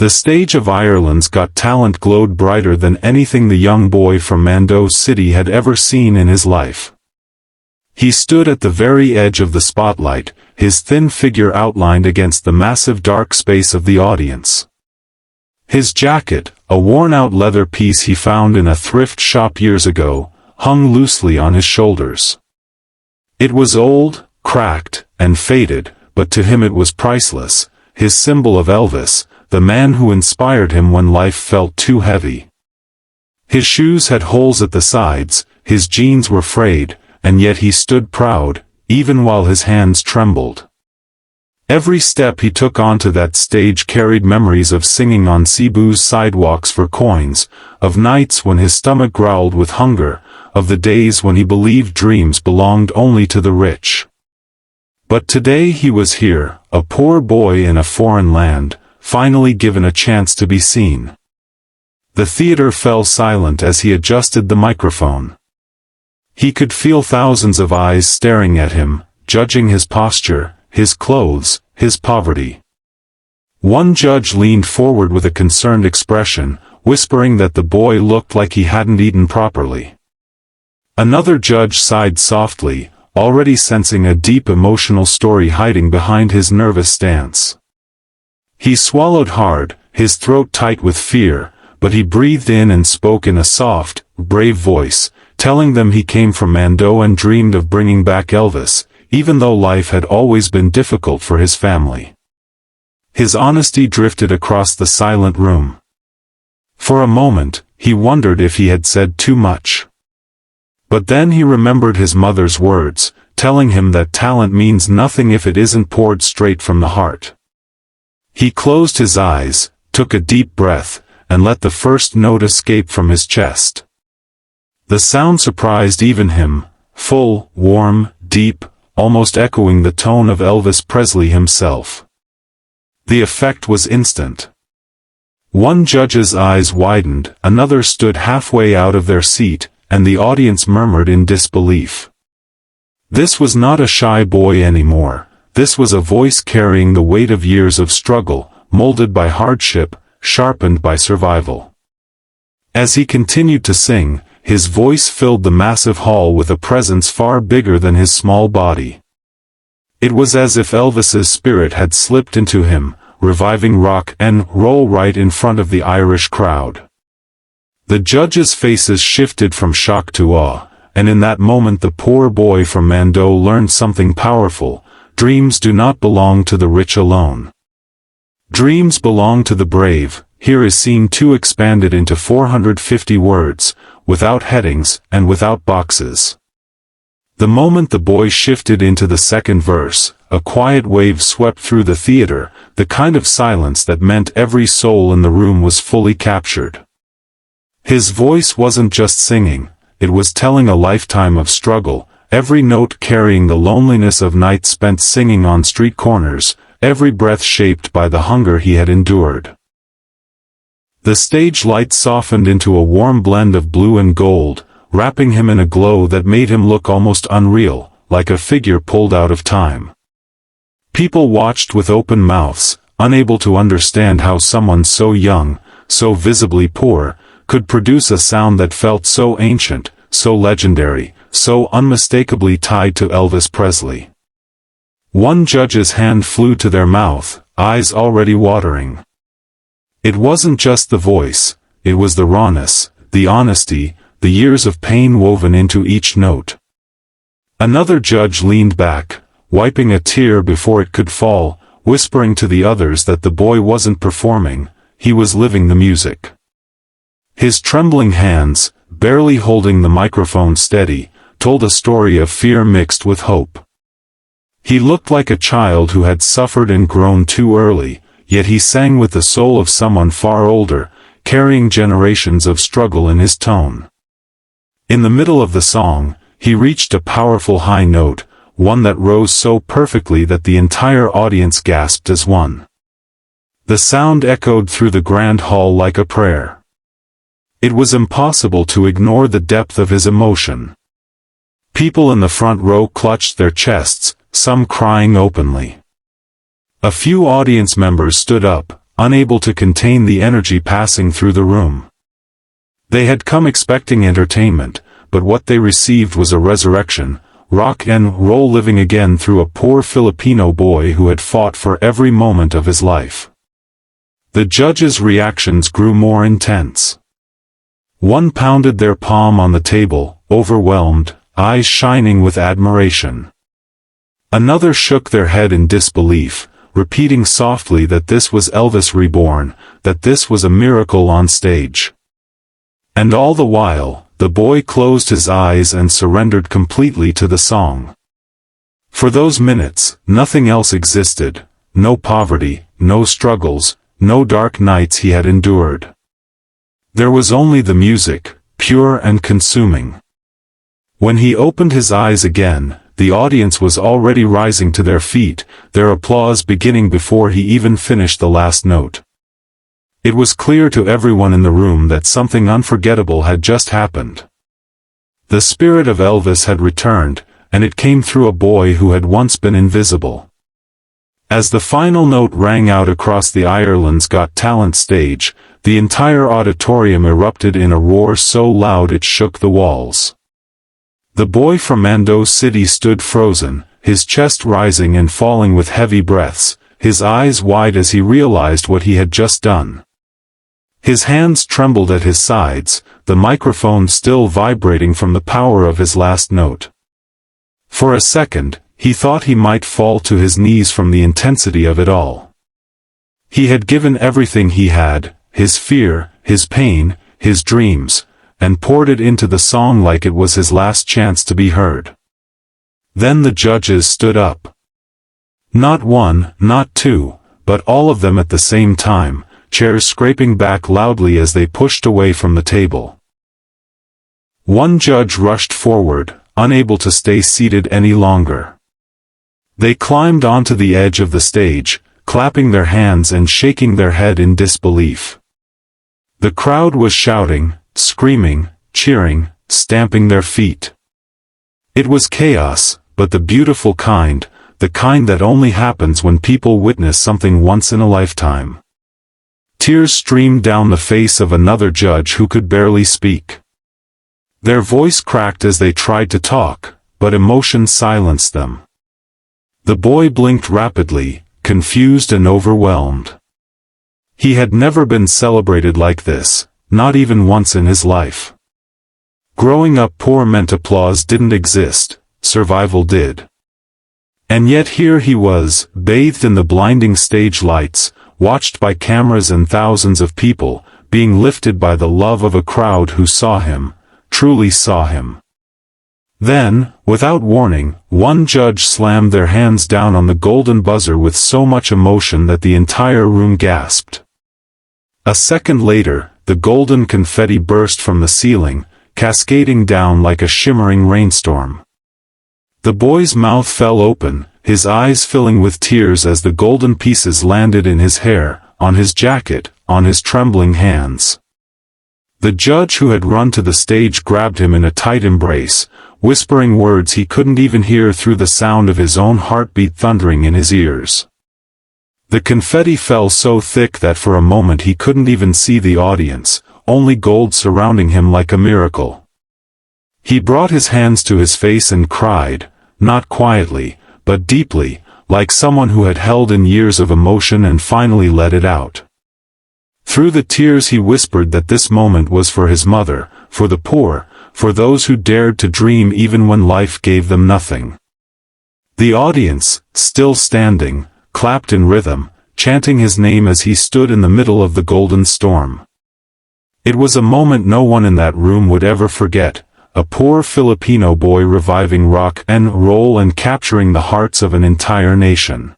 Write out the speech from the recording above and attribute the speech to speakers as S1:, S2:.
S1: The stage of Ireland's Got Talent glowed brighter than anything the young boy from Mandaue City had ever seen in his life. He stood at the very edge of the spotlight, his thin figure outlined against the massive dark space of the audience. His jacket, a worn-out leather piece he found in a thrift shop years ago, hung loosely on his shoulders. It was old, cracked, and faded, but to him it was priceless, his symbol of Elvis, the man who inspired him when life felt too heavy. His shoes had holes at the sides, his jeans were frayed, and yet he stood proud, even while his hands trembled. Every step he took onto that stage carried memories of singing on Cebu's sidewalks for coins, of nights when his stomach growled with hunger, of the days when he believed dreams belonged only to the rich. But today he was here, a poor boy in a foreign land, finally given a chance to be seen. The theater fell silent as he adjusted the microphone. He could feel thousands of eyes staring at him, judging his posture, his clothes, his poverty. One judge leaned forward with a concerned expression, whispering that the boy looked like he hadn't eaten properly. Another judge sighed softly, already sensing a deep emotional story hiding behind his nervous stance. He swallowed hard, his throat tight with fear, but he breathed in and spoke in a soft, brave voice, telling them he came from Mandaue and dreamed of bringing back Elvis, even though life had always been difficult for his family. His honesty drifted across the silent room. For a moment, he wondered if he had said too much. But then he remembered his mother's words, telling him that talent means nothing if it isn't poured straight from the heart. He closed his eyes, took a deep breath, and let the first note escape from his chest. The sound surprised even him, full, warm, deep, almost echoing the tone of Elvis Presley himself. The effect was instant. One judge's eyes widened, another stood halfway out of their seat, and the audience murmured in disbelief. This was not a shy boy anymore. This was a voice carrying the weight of years of struggle, molded by hardship, sharpened by survival. As he continued to sing, his voice filled the massive hall with a presence far bigger than his small body. It was as if Elvis's spirit had slipped into him, reviving rock and roll right in front of the Irish crowd. The judges' faces shifted from shock to awe, and in that moment the poor boy from Mandaue learned something powerful. Dreams do not belong to the rich alone. Dreams belong to the brave. Here is scene 2 expanded into 450 words, without headings, and without boxes. The moment the boy shifted into the second verse, a quiet wave swept through the theater, the kind of silence that meant every soul in the room was fully captured. His voice wasn't just singing, it was telling a lifetime of struggle, every note carrying the loneliness of nights spent singing on street corners, every breath shaped by the hunger he had endured. The stage light softened into a warm blend of blue and gold, wrapping him in a glow that made him look almost unreal, like a figure pulled out of time. People watched with open mouths, unable to understand how someone so young, so visibly poor, could produce a sound that felt so ancient, so legendary, so unmistakably tied to Elvis Presley. One judge's hand flew to their mouth, eyes already watering. It wasn't just the voice, it was the rawness, the honesty, the years of pain woven into each note. Another judge leaned back, wiping a tear before it could fall, whispering to the others that the boy wasn't performing, he was living the music. His trembling hands, barely holding the microphone steady, told a story of fear mixed with hope. He looked like a child who had suffered and grown too early, yet he sang with the soul of someone far older, carrying generations of struggle in his tone. In the middle of the song, he reached a powerful high note, one that rose so perfectly that the entire audience gasped as one. The sound echoed through the grand hall like a prayer. It was impossible to ignore the depth of his emotion. People in the front row clutched their chests, some crying openly. A few audience members stood up, unable to contain the energy passing through the room. They had come expecting entertainment, but what they received was a resurrection, rock and roll living again through a poor Filipino boy who had fought for every moment of his life. The judges' reactions grew more intense. One pounded their palm on the table, overwhelmed, eyes shining with admiration. Another shook their head in disbelief, repeating softly that this was Elvis reborn, that this was a miracle on stage. And all the while, the boy closed his eyes and surrendered completely to the song. For those minutes, nothing else existed, no poverty, no struggles, no dark nights he had endured. There was only the music, pure and consuming. When he opened his eyes again, the audience was already rising to their feet, their applause beginning before he even finished the last note. It was clear to everyone in the room that something unforgettable had just happened. The spirit of Elvis had returned, and it came through a boy who had once been invisible. As the final note rang out across the Ireland's Got Talent stage, the entire auditorium erupted in a roar so loud it shook the walls. The boy from Mandaue City stood frozen, his chest rising and falling with heavy breaths, his eyes wide as he realized what he had just done. His hands trembled at his sides, the microphone still vibrating from the power of his last note. For a second, he thought he might fall to his knees from the intensity of it all. He had given everything he had, his fear, his pain, his dreams, and poured it into the song like it was his last chance to be heard. Then the judges stood up. Not one, not two, but all of them at the same time, chairs scraping back loudly as they pushed away from the table. One judge rushed forward, unable to stay seated any longer. They climbed onto the edge of the stage, clapping their hands and shaking their head in disbelief. The crowd was shouting, screaming, cheering, stamping their feet. It was chaos, but the beautiful kind, the kind that only happens when people witness something once in a lifetime. Tears streamed down the face of another judge who could barely speak. Their voice cracked as they tried to talk, but emotion silenced them. The boy blinked rapidly, confused and overwhelmed. He had never been celebrated like this, not even once in his life. Growing up poor meant applause didn't exist, survival did. And yet here he was, bathed in the blinding stage lights, watched by cameras and thousands of people, being lifted by the love of a crowd who saw him, truly saw him. Then, without warning, one judge slammed their hands down on the golden buzzer with so much emotion that the entire room gasped. A second later, the golden confetti burst from the ceiling, cascading down like a shimmering rainstorm. The boy's mouth fell open, his eyes filling with tears as the golden pieces landed in his hair, on his jacket, on his trembling hands. The judge who had run to the stage grabbed him in a tight embrace, whispering words he couldn't even hear through the sound of his own heartbeat thundering in his ears. The confetti fell so thick that for a moment he couldn't even see the audience, only gold surrounding him like a miracle. He brought his hands to his face and cried, not quietly, but deeply, like someone who had held in years of emotion and finally let it out. Through the tears he whispered that this moment was for his mother, for the poor, for those who dared to dream even when life gave them nothing. The audience, still standing, clapped in rhythm, chanting his name as he stood in the middle of the golden storm. It was a moment no one in that room would ever forget, a poor Filipino boy reviving rock and roll and capturing the hearts of an entire nation.